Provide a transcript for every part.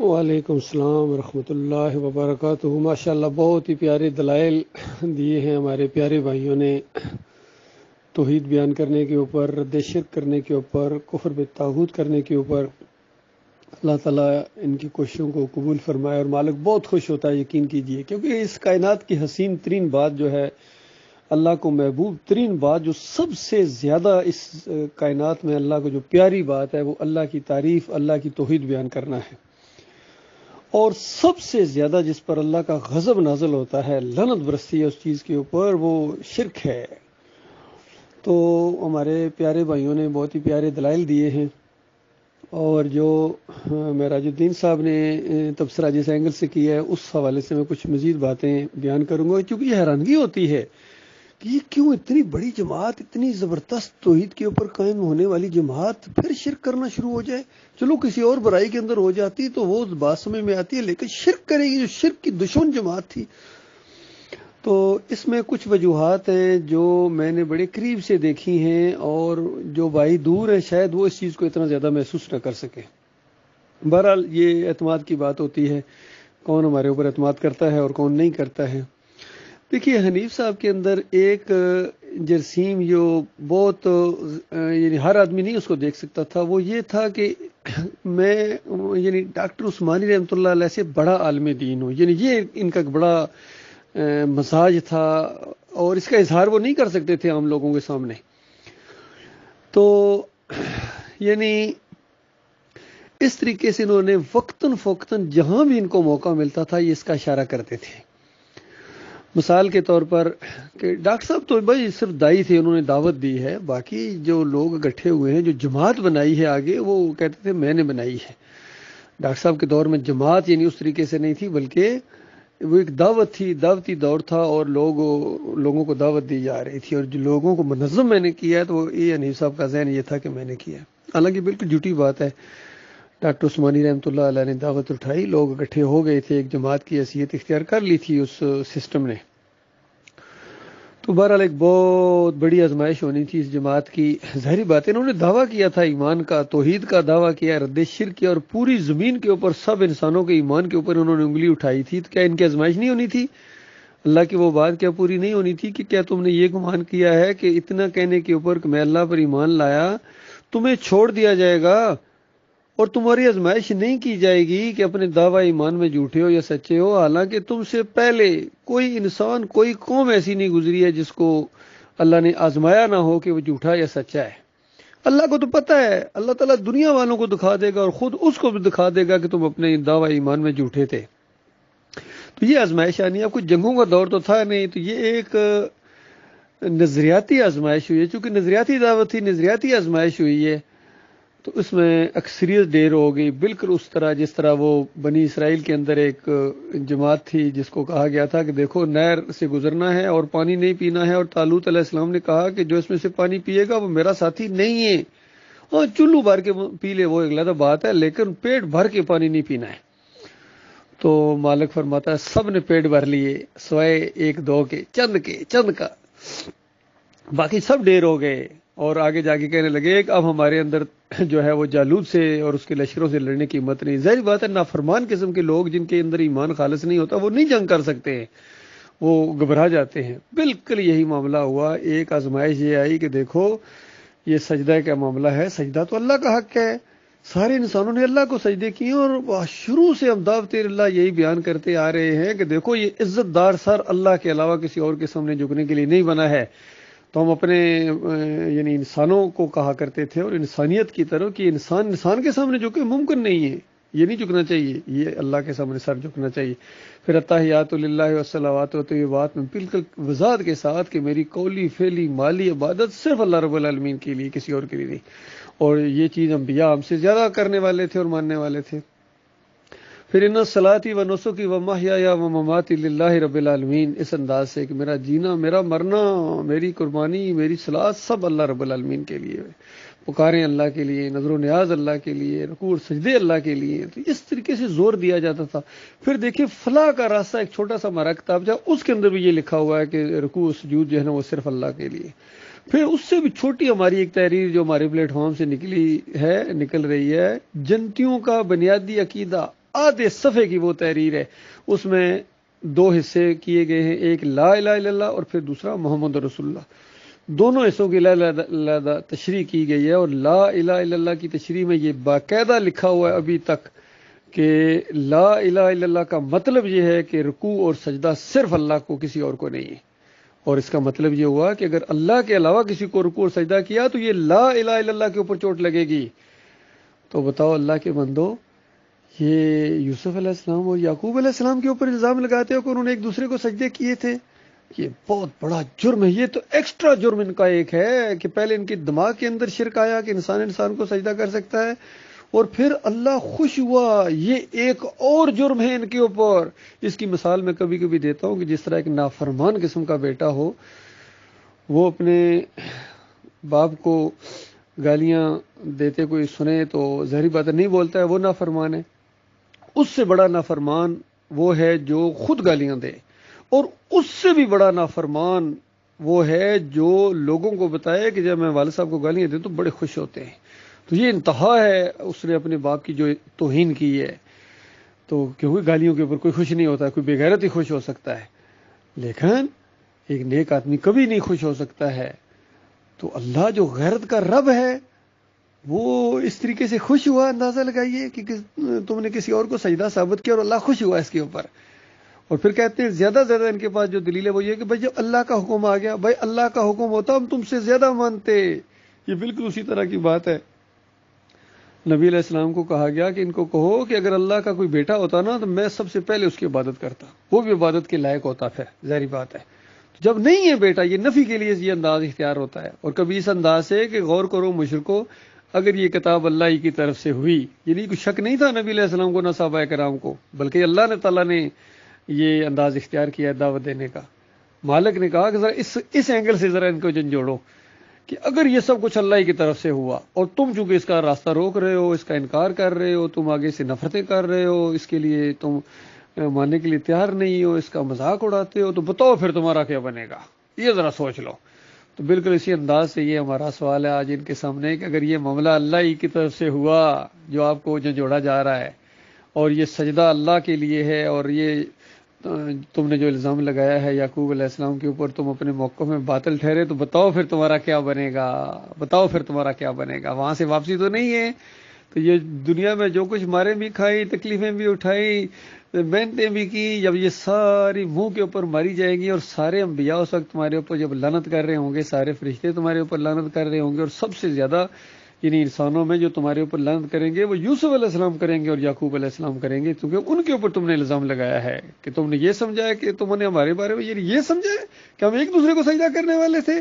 وعلیکم السلام ورحمۃ اللہ وبرکاتہ۔ ماشاءاللہ بہت ہی پیارے دلائل دیے ہیں ہمارے پیارے بھائیوں نے، توحید بیان کرنے کے اوپر، رد شرک کرنے کے اوپر، کفر بالطاغوت کرنے کے اوپر۔ اللہ تعالیٰ ان کی کوششوں کو قبول فرمائے، اور مالک بہت خوش ہوتا ہے، یقین کیجئے، کیونکہ اس کائنات کی حسین ترین بات جو ہے، اللہ کو محبوب ترین بات، جو سب سے زیادہ اس کائنات میں اللہ کو جو پیاری بات ہے، وہ اللہ کی تعریف، اللہ کی توحید بیان کرنا ہے۔ اور سب سے زیادہ جس پر اللہ کا غضب نازل ہوتا ہے، لعنت برستی ہے اس چیز کے اوپر، وہ شرک ہے۔ تو ہمارے پیارے بھائیوں نے بہت ہی پیارے دلائل دیے ہیں، اور جو معراج الدین صاحب نے تبصرہ جس اینگل سے کیا ہے، اس حوالے سے میں کچھ مزید باتیں بیان کروں گا، کیونکہ یہ حیرانگی ہوتی ہے کہ یہ کیوں اتنی بڑی جماعت، اتنی زبردست توحید کے اوپر قائم ہونے والی جماعت پھر شرک کرنا شروع ہو جائے۔ چلو کسی اور برائی کے اندر ہو جاتی تو وہ بات سمجھ میں آتی ہے، لیکن شرک کرے گی، جو شرک کی دشمن جماعت تھی۔ تو اس میں کچھ وجوہات ہیں جو میں نے بڑے قریب سے دیکھی ہیں، اور جو بھائی دور ہیں شاید وہ اس چیز کو اتنا زیادہ محسوس نہ کر سکے۔ بہرحال یہ اعتماد کی بات ہوتی ہے، کون ہمارے اوپر اعتماد کرتا ہے اور کون نہیں کرتا ہے۔ دیکھیے، حنیف صاحب کے اندر ایک جرثیم جو بہت یعنی ہر آدمی نہیں اس کو دیکھ سکتا تھا، وہ یہ تھا کہ میں یعنی ڈاکٹر عثمانی رحمۃ اللہ علیہ سے بڑا عالم دین ہوں، یعنی یہ ان کا بڑا مزاج تھا، اور اس کا اظہار وہ نہیں کر سکتے تھے عام لوگوں کے سامنے۔ تو یعنی اس طریقے سے انہوں نے وقتاً فوقتاً جہاں بھی ان کو موقع ملتا تھا یہ اس کا اشارہ کرتے تھے۔ مثال کے طور پر کہ ڈاکٹر صاحب تو بھائی صرف دائی تھے، انہوں نے دعوت دی ہے، باقی جو لوگ اکٹھے ہوئے ہیں، جو جماعت بنائی ہے آگے، وہ کہتے تھے میں نے بنائی ہے۔ ڈاکٹر صاحب کے دور میں جماعت یعنی اس طریقے سے نہیں تھی، بلکہ وہ ایک دعوت تھی، دعوتی دور تھا، اور لوگوں کو دعوت دی جا رہی تھی، اور جو لوگوں کو منظم میں نے کیا ہے، تو وہ یہ حنیف صاحب کا ذہن یہ تھا کہ میں نے کیا ہے۔ حالانکہ بالکل جھوٹی بات ہے، ڈاکٹر عثمانی رحمۃ اللہ علیہ نے دعوت اٹھائی، لوگ اکٹھے ہو گئے تھے، ایک جماعت کی حیثیت اختیار کر لی تھی اس سسٹم نے۔ تو بہرحال ایک بہت بڑی آزمائش ہونی تھی اس جماعت کی، ظاہری بات ہے، انہوں نے دعویٰ کیا تھا ایمان کا، توحید کا دعویٰ کیا، رد شرک کیا، اور پوری زمین کے اوپر سب انسانوں کے ایمان کے اوپر انہوں نے انگلی اٹھائی تھی۔ تو کیا ان کی آزمائش نہیں ہونی تھی؟ اللہ کی وہ بات کیا پوری نہیں ہونی تھی کہ کیا تم نے یہ گمان کیا ہے کہ اتنا کہنے کے اوپر کہ میں اللہ پر ایمان لایا، تمہیں چھوڑ دیا جائے گا اور تمہاری آزمائش نہیں کی جائے گی کہ اپنے دعویٰ ایمان میں جھوٹے ہو یا سچے ہو؟ حالانکہ تم سے پہلے کوئی انسان، کوئی قوم ایسی نہیں گزری ہے جس کو اللہ نے آزمایا نہ ہو کہ وہ جھوٹا یا سچا ہے۔ اللہ کو تو پتہ ہے، اللہ تعالیٰ دنیا والوں کو دکھا دے گا اور خود اس کو بھی دکھا دے گا کہ تم اپنے دعویٰ ایمان میں جھوٹے تھے۔ تو یہ آزمائش آنی ہے، کوئی جنگوں کا دور تو تھا نہیں، تو یہ ایک نظریاتی آزمائش ہوئی ہے، چونکہ نظریاتی دعوت تھی، نظریاتی آزمائش ہوئی ہے، تو اس میں اکثریت دیر ہو گئی، بالکل اس طرح جس طرح وہ بنی اسرائیل کے اندر ایک جماعت تھی جس کو کہا گیا تھا کہ دیکھو نہر سے گزرنا ہے اور پانی نہیں پینا ہے، اور طالوت علیہ السلام نے کہا کہ جو اس میں سے پانی پیے گا وہ میرا ساتھی نہیں ہے، اور چلو بھر کے پی لے وہ ایک علیحدہ بات ہے، لیکن پیٹ بھر کے پانی نہیں پینا ہے۔ تو مالک فرماتا ہے سب نے پیٹ بھر لیے سوائے ایک دو کے، چند کا، باقی سب ڈیر ہو گئے، اور آگے جا کے کہنے لگے کہ اب ہمارے اندر جو ہے وہ جالوت سے اور اس کے لشکروں سے لڑنے کی ہمت نہیں۔ ظاہر بات ہے، نافرمان قسم کے لوگ جن کے اندر ایمان خالص نہیں ہوتا وہ نہیں جنگ کر سکتے ہیں، وہ گھبرا جاتے ہیں۔ بالکل یہی معاملہ ہوا، ایک آزمائش یہ آئی کہ دیکھو یہ سجدہ کا معاملہ ہے، سجدہ تو اللہ کا حق ہے، سارے انسانوں نے اللہ کو سجدے کیے، اور شروع سے ہم دعوت اللہ یہی بیان کرتے آ رہے ہیں کہ دیکھو یہ عزت دار سر اللہ کے علاوہ کسی اور کے سامنے جھکنے کے لیے نہیں بنا ہے۔ تو ہم اپنے یعنی انسانوں کو کہا کرتے تھے اور انسانیت کی طرف کہ انسان کے سامنے جھکے ممکن نہیں ہے، یہ نہیں جھکنا چاہیے، یہ اللہ کے سامنے سر جھکنا چاہیے۔ پھر التحیات للہ والصلوات و طیبات میں بالکل وضاحت کے ساتھ کہ میری قولی فعلی مالی عبادت صرف اللہ رب العالمین کے لیے، کسی اور کے لیے نہیں، اور یہ چیز انبیاء ہم سے زیادہ کرنے والے تھے اور ماننے والے تھے۔ پھر ان صلاتی و نسکی و محیا و مماتی للہ رب العالمین، اس انداز سے کہ میرا جینا، میرا مرنا، میری قربانی، میری صلات سب اللہ رب العالمین کے لیے، پکاریں اللہ کے لیے، نظر و نیاز اللہ کے لیے، رکوع سجدے اللہ کے لیے۔ تو اس طریقے سے زور دیا جاتا تھا۔ پھر دیکھیں فلاح کا راستہ، ایک چھوٹا سا ہمارا کتاب جا، اس کے اندر بھی یہ لکھا ہوا ہے کہ رکوع سجود جو ہے نا وہ صرف اللہ کے لیے۔ پھر اس سے بھی چھوٹی ہماری ایک تحریر جو ہمارے پلیٹ فارم سے نکل رہی ہے، جنتیوں کا بنیادی عقیدہ آدھے صفحے کی وہ تحریر ہے، اس میں 2 حصے کیے گئے ہیں، ایک لا الہ الا اللہ اور پھر دوسرا محمد رسول اللہ۔ دونوں حصوں کی علیحدہ تشریح کی گئی ہے، اور لا الہ الا اللہ کی تشریح میں یہ باقاعدہ لکھا ہوا ہے ابھی تک کہ لا الہ الا اللہ کا مطلب یہ ہے کہ رکوع اور سجدہ صرف اللہ کو، کسی اور کو نہیں ہے۔ اور اس کا مطلب یہ ہوا کہ اگر اللہ کے علاوہ کسی کو رکوع اور سجدہ کیا تو یہ لا الہ الا اللہ کے اوپر چوٹ لگے گی۔ تو بتاؤ اللہ کے بندو، یہ یوسف علیہ السلام اور یعقوب علیہ السلام کے اوپر الزام لگاتے ہو کہ انہوں نے ایک دوسرے کو سجدے کیے تھے، یہ بہت بڑا جرم ہے۔ یہ تو ایکسٹرا جرم ان کا ایک ہے کہ پہلے ان کے دماغ کے اندر شرک آیا کہ انسان کو سجدہ کر سکتا ہے، اور پھر اللہ خوش ہوا، یہ ایک اور جرم ہے ان کے اوپر۔ اس کی مثال میں کبھی کبھی دیتا ہوں کہ جس طرح ایک نافرمان قسم کا بیٹا ہو، وہ اپنے باپ کو گالیاں دیتے کوئی سنے تو ظاہری بات نہیں بولتا ہے، وہ نافرمان ہے۔ اس سے بڑا نافرمان وہ ہے جو خود گالیاں دے، اور اس سے بھی بڑا نافرمان وہ ہے جو لوگوں کو بتائے کہ جب میں والد صاحب کو گالیاں دوں تو بڑے خوش ہوتے ہیں۔ تو یہ انتہا ہے اس نے اپنے باپ کی جو توہین کی ہے۔ تو کیونکہ گالیوں کے اوپر کوئی خوش نہیں ہوتا، کوئی بے غیرت ہی خوش ہو سکتا ہے، لیکن ایک نیک آدمی کبھی نہیں خوش ہو سکتا ہے۔ تو اللہ جو غیرت کا رب ہے وہ اس طریقے سے خوش ہوا، اندازہ لگائیے کہ تم نے کسی اور کو سجدہ ثابت کیا اور اللہ خوش ہوا اس کے اوپر۔ اور پھر کہتے ہیں زیادہ ان کے پاس جو دلیل ہے وہ یہ کہ بھائی جب اللہ کا حکم آ گیا، بھائی اللہ کا حکم ہوتا ہم تم سے زیادہ مانتے۔ یہ بالکل اسی طرح کی بات ہے۔ نبی علیہ السلام کو کہا گیا کہ ان کو کہو کہ اگر اللہ کا کوئی بیٹا ہوتا نا تو میں سب سے پہلے اس کی عبادت کرتا، وہ بھی عبادت کے لائق ہوتا۔ پھر ظاہری بات ہے جب نہیں ہے بیٹا، یہ نفی کے لیے یہ انداز اختیار ہوتا ہے۔ اور کبھی اس انداز سے کہ غور کرو مشرکو، اگر یہ کتاب اللہ ہی کی طرف سے ہوئی، یعنی کوئی شک نہیں تھا نبی علیہ السلام کو نہ صحابہ کرام کو، بلکہ اللہ تعالیٰ نے یہ انداز اختیار کیا دعوت دینے کا۔ مالک نے کہا کہ ذرا اس اینگل سے ذرا ان کو جھنجھوڑو کہ اگر یہ سب کچھ اللہ ہی کی طرف سے ہوا اور تم چونکہ اس کا راستہ روک رہے ہو، اس کا انکار کر رہے ہو، تم آگے سے نفرتیں کر رہے ہو، اس کے لیے تم ماننے کے لیے تیار نہیں ہو، اس کا مذاق اڑاتے ہو، تو بتاؤ پھر تمہارا کیا بنے گا، یہ ذرا سوچ لو۔ تو بالکل اسی انداز سے یہ ہمارا سوال ہے آج ان کے سامنے کہ اگر یہ معاملہ اللہ ہی کی طرف سے ہوا جو آپ کو جھنجھوڑا جا رہا ہے، اور یہ سجدہ اللہ کے لیے ہے، اور یہ تم نے جو الزام لگایا ہے یعقوب علیہ السلام کے اوپر تم اپنے موقف میں باطل ٹھہرے، تو بتاؤ پھر تمہارا کیا بنے گا، بتاؤ پھر تمہارا کیا بنے گا۔ وہاں سے واپسی تو نہیں ہے۔ تو یہ دنیا میں جو کچھ مارے بھی کھائی، تکلیفیں بھی اٹھائی، محنتیں بھی کی، جب یہ ساری منہ کے اوپر ماری جائے گی، اور سارے انبیاء اس وقت تمہارے اوپر جب لعنت کر رہے ہوں گے، سارے فرشتے تمہارے اوپر لعنت کر رہے ہوں گے، اور سب سے زیادہ یعنی انسانوں میں جو تمہارے اوپر لعنت کریں گے وہ یوسف علیہ السلام کریں گے اور یعقوب علیہ السلام کریں گے، کیونکہ ان کے اوپر تم نے الزام لگایا ہے کہ تم نے یہ سمجھا ہے کہ تم نے ہمارے بارے میں یہ سمجھا ہے کہ ہم ایک دوسرے کو سجدہ کرنے والے تھے۔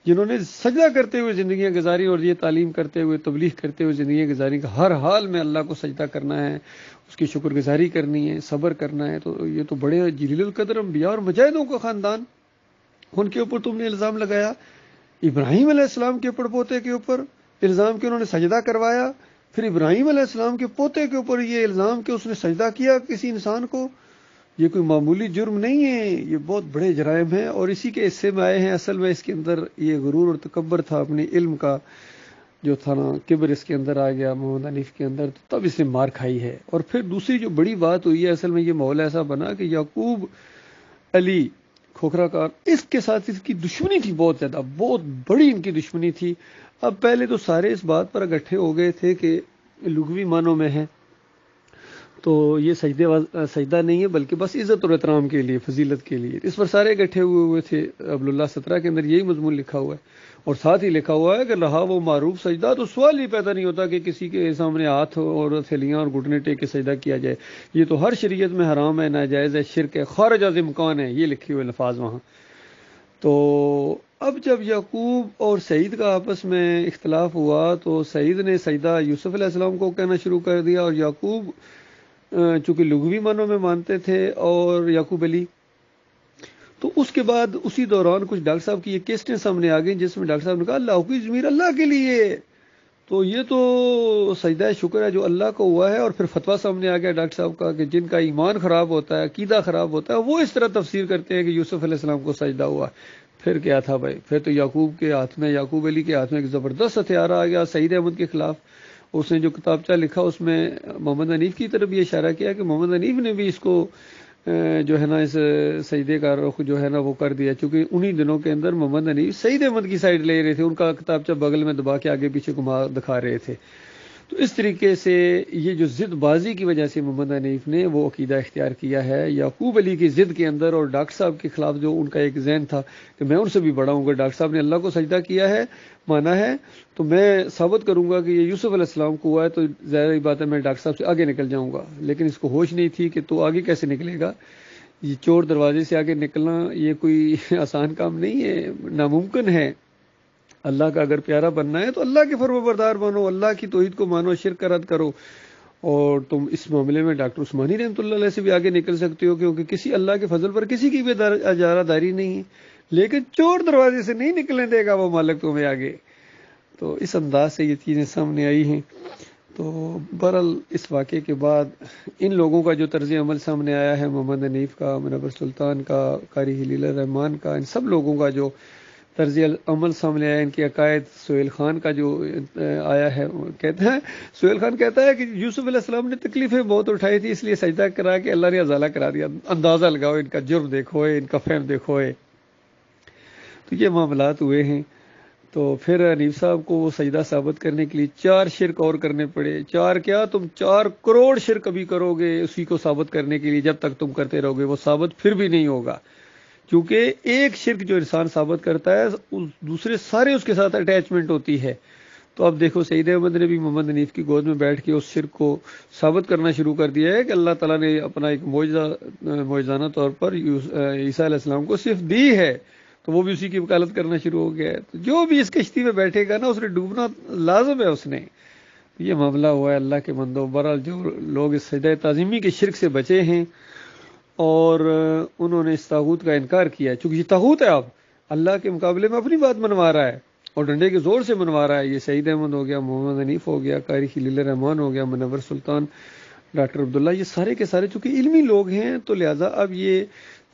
جنہوں نے سجدہ کرتے ہوئے زندگیاں گزاری اور یہ تعلیم کرتے ہوئے، تبلیغ کرتے ہوئے زندگیاں گزاری کہ ہر حال میں اللہ کو سجدہ کرنا ہے، اس کی شکر گزاری کرنی ہے، صبر کرنا ہے، تو یہ تو بڑے جلیل القدر انبیاء اور مجاہدوں کا خاندان، ان کے اوپر تم نے الزام لگایا۔ ابراہیم علیہ السلام کے پڑپوتے کے اوپر الزام کہ انہوں نے سجدہ کروایا، پھر ابراہیم علیہ السلام کے پوتے کے اوپر یہ الزام کہ اس نے سجدہ کیا کسی انسان کو۔ یہ کوئی معمولی جرم نہیں ہے، یہ بہت بڑے جرائم ہیں، اور اسی کے حصے میں آئے ہیں۔ اصل میں اس کے اندر یہ غرور اور تکبر تھا اپنے علم کا جو تھا نا، کبر اس کے اندر آ گیا محمد حنیف کے اندر، تو تب اس نے مار کھائی ہے۔ اور پھر دوسری جو بڑی بات ہوئی ہے، اصل میں یہ ماحول ایسا بنا کہ یعقوب علی کھوکھرا کار، اس کے ساتھ اس کی دشمنی تھی بہت زیادہ، بہت بڑی ان کی دشمنی تھی۔ اب پہلے تو سارے اس بات پر اکٹھے ہو گئے تھے کہ لغوی معنوں میں ہے تو یہ سجدہ نہیں ہے بلکہ بس عزت اور احترام کے لیے، فضیلت کے لیے، اس پر سارے اکٹھے ہوئے تھے۔ عبداللہ 17 کے اندر یہی مضمون لکھا ہوا ہے، اور ساتھ ہی لکھا ہوا ہے کہ رہا وہ معروف سجدہ، تو سوال ہی پیدا نہیں ہوتا کہ کسی کے سامنے ہاتھ اور ہتھیلیاں اور گھٹنے ٹیک کے سجدہ کیا جائے، یہ تو ہر شریعت میں حرام ہے، ناجائز ہے، شرک ہے، خارج از امکان ہے، یہ لکھے ہوئے الفاظ وہاں۔ تو اب جب یعقوب اور سعید کا آپس میں اختلاف ہوا تو سعید نے سجدہ یوسف علیہ السلام کو کہنا شروع کر دیا، اور یعقوب چونکہ لغوی معنوں میں مانتے تھے اور یعقوب علی، تو اس کے بعد اسی دوران کچھ ڈاکٹر صاحب کی یہ کیسٹیں سامنے آ گئیں جس میں ڈاکٹر صاحب نے کہا اللہ کی ضمیر اللہ کے لیے، تو یہ تو سجدہ شکر ہے جو اللہ کو ہوا ہے۔ اور پھر فتویٰ سامنے آ گیا ڈاکٹر صاحب کا کہ جن کا ایمان خراب ہوتا ہے، عقیدہ خراب ہوتا ہے، وہ اس طرح تفسیر کرتے ہیں کہ یوسف علیہ السلام کو سجدہ ہوا۔ پھر کیا تھا بھائی، پھر تو یعقوب علی کے ہاتھ میں ایک زبردست ہتھیار آ گیا سعید احمد کے خلاف، اس نے جو کتابچہ لکھا اس میں محمد حنیف کی طرف یہ اشارہ کیا کہ محمد حنیف نے بھی اس کو جو ہے نا اس سجدے کا رخ جو ہے نا وہ کر دیا، چونکہ انہی دنوں کے اندر محمد حنیف سعید احمد کی سائڈ لے رہے تھے، ان کا کتابچہ بغل میں دبا کے آگے پیچھے گھما دکھا رہے تھے۔ تو اس طریقے سے یہ جو ضد بازی کی وجہ سے محمد حنیف نے وہ عقیدہ اختیار کیا ہے، یعقوب علی کی ضد کے اندر اور ڈاکٹر صاحب کے خلاف جو ان کا ایک ذہن تھا کہ میں ان سے بھی بڑا ہوں گا، ڈاکٹر صاحب نے اللہ کو سجدہ کیا ہے، مانا ہے، تو میں ثابت کروں گا کہ یہ یوسف علیہ السلام کو ہوا ہے، تو ظاہر بات ہے میں ڈاکٹر صاحب سے آگے نکل جاؤں گا، لیکن اس کو ہوش نہیں تھی کہ تو آگے کیسے نکلے گا، یہ چور دروازے سے آگے نکلنا یہ کوئی آسان کام نہیں ہے، ناممکن ہے۔ اللہ کا اگر پیارا بننا ہے تو اللہ کے فرمانبردار بنو، اللہ کی توحید کو مانو، شرک کا رد کرو، اور تم اس معاملے میں ڈاکٹر عثمانی رحمۃ اللہ علیہ سے بھی آگے نکل سکتے ہو، کیونکہ کسی اللہ کے فضل پر کسی کی بھی اجارہ داری نہیں ہے، لیکن چور دروازے سے نہیں نکلنے دے گا وہ مالک تمہیں آگے۔ تو اس انداز سے یہ چیزیں سامنے آئی ہیں۔ تو بہرحال اس واقعے کے بعد ان لوگوں کا جو طرز عمل سامنے آیا ہے، محمد حنیف کا، منور سلطان کا، قاری خلیل الرحمان کا، ان سب لوگوں کا جو طرز عمل سامنے آیا، ان کے عقائد، سہیل خان کا جو آیا ہے، کہتے ہیں سہیل خان کہتا ہے کہ یوسف علیہ السلام نے تکلیفیں بہت اٹھائی تھی، اس لیے سجدہ کرا کہ اللہ نے ازالہ کرا دیا۔ اندازہ لگاؤ ان کا جرم دیکھو، ان کا فہم دیکھو۔ تو یہ معاملات ہوئے ہیں۔ تو پھر حنیف صاحب کو وہ سجدہ ثابت کرنے کے لیے 4 شرک اور کرنے پڑے۔ 4 کیا، تم 4 کروڑ شرک بھی کرو گے اسی کو ثابت کرنے کے لیے، جب تک تم کرتے رہو گے وہ ثابت پھر بھی نہیں ہوگا، کیونکہ ایک شرک جو انسان ثابت کرتا ہے دوسرے سارے اس کے ساتھ اٹیچمنٹ ہوتی ہے۔ تو اب دیکھو سعید احمد نے بھی محمد حنیف کی گود میں بیٹھ کے اس شرک کو ثابت کرنا شروع کر دیا ہے کہ اللہ تعالیٰ نے اپنا ایک معجزانہ طور پر عیسیٰ علیہ السلام کو صرف دی ہے، تو وہ بھی اسی کی وکالت کرنا شروع ہو گیا ہے۔ تو جو بھی اس کشتی میں بیٹھے گا نا اس نے ڈوبنا لازم ہے اس نے۔ یہ معاملہ ہوا ہے اللہ کے بندوں۔ بہرحال جو لوگ اس سجدہ تعظیمی کے شرک سے بچے ہیں اور انہوں نے اس طاغوت کا انکار کیا ہے، چونکہ یہ طاغوت ہے، اب اللہ کے مقابلے میں اپنی بات منوا رہا ہے اور ڈنڈے کے زور سے منوا رہا ہے۔ یہ سعید احمد ہو گیا، محمد حنیف ہو گیا، قاری خلیل الرحمان ہو گیا، منور سلطان، ڈاکٹر عبداللہ، یہ سارے کے سارے چونکہ علمی لوگ ہیں تو لہٰذا اب یہ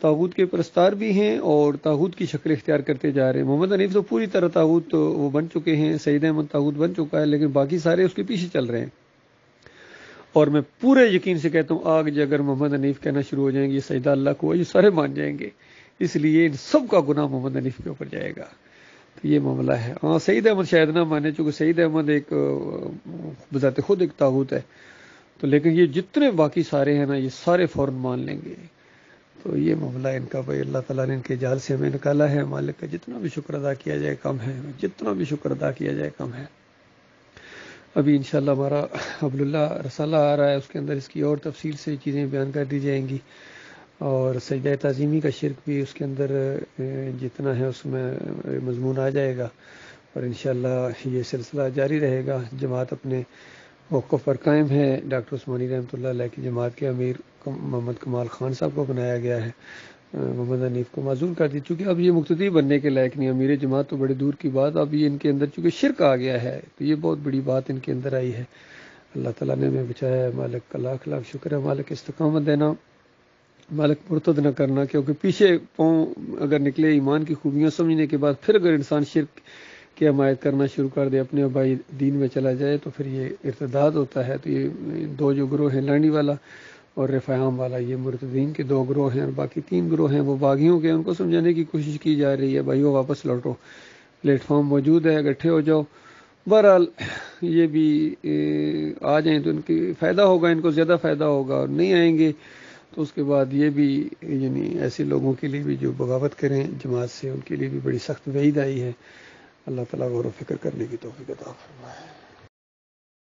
طاغوت کے پرستار بھی ہیں اور طاغوت کی شکل اختیار کرتے جا رہے ہیں۔ محمد حنیف تو پوری طرح طاغوت وہ بن چکے ہیں، سعید احمد طاغوت بن چکا ہے، لیکن باقی سارے اس کے پیچھے چل رہے ہیں۔ اور میں پورے یقین سے کہتا ہوں آج اگر محمد حنیف کہنا شروع ہو جائیں گے یہ سجدہ اللہ کو، یہ سارے مان جائیں گے، اس لیے ان سب کا گناہ محمد حنیف کے اوپر جائے گا۔ تو یہ معاملہ ہے۔ ہاں سعید احمد شاید نہ مانے، چونکہ سعید احمد ایک بذات خود ایک طاغوت ہے، تو لیکن یہ جتنے باقی سارے ہیں نا یہ سارے فوراً مان لیں گے۔ تو یہ معاملہ ان کا بھائی اللہ تعالیٰ نے ان کے جال سے ہمیں نکالا ہے۔ مالک کا جتنا بھی شکر ادا کیا جائے کم ہے، جتنا بھی شکر ادا کیا جائے کم ہے۔ ابھی انشاءاللہ ہمارا عبداللہ رسالہ آ رہا ہے، اس کے اندر اس کی اور تفصیل سے چیزیں بیان کر دی جائیں گی، اور سجدہ تعظیمی کا شرک بھی اس کے اندر جتنا ہے اس میں مضمون آ جائے گا، اور انشاءاللہ یہ سلسلہ جاری رہے گا۔ جماعت اپنے موقف پر قائم ہے۔ ڈاکٹر عثمانی رحمۃ اللہ علیہ کی جماعت کے امیر محمد کمال خان صاحب کو بنایا گیا ہے، محمد حنیف کو معزول کر دی، چونکہ اب یہ مقتدی بننے کے لائق نہیں، امیر جماعت تو بڑے دور کی بات، اب یہ ان کے اندر چونکہ شرک آ گیا ہے تو یہ بہت بڑی بات ان کے اندر آئی ہے۔ اللہ تعالیٰ نے ہمیں بچایا ہے، مالک کا لاکھ لاکھ شکر ہے۔ مالک استقامت دینا، مالک مرتد نہ کرنا، کیونکہ پیچھے پاؤں اگر نکلے ایمان کی خوبیاں سمجھنے کے بعد پھر اگر انسان شرک کی حمایت کرنا شروع کر دے، اپنے بھائی دین میں چلا جائے، تو پھر یہ ارتداد ہوتا ہے۔ تو یہ 2 جو گروہ ہیں، لانڈی والا اور رفاعام والا، یہ مرتدین کے 2 گروہ ہیں، اور باقی 3 گروہ ہیں وہ باغیوں کے، ان کو سمجھانے کی کوشش کی جا رہی ہے، بھائیو واپس لوٹو، پلیٹ فارم موجود ہے، اکٹھے ہو جاؤ۔ بہرحال یہ بھی آ جائیں تو ان کی فائدہ ہوگا، ان کو زیادہ فائدہ ہوگا، اور نہیں آئیں گے تو اس کے بعد یہ بھی یعنی ایسے لوگوں کے لیے بھی جو بغاوت کریں جماعت سے، ان کے لیے بھی بڑی سخت وعید آئی ہے۔ اللہ تعالیٰ غور و فکر کرنے کی توفیق عطا فرمائے۔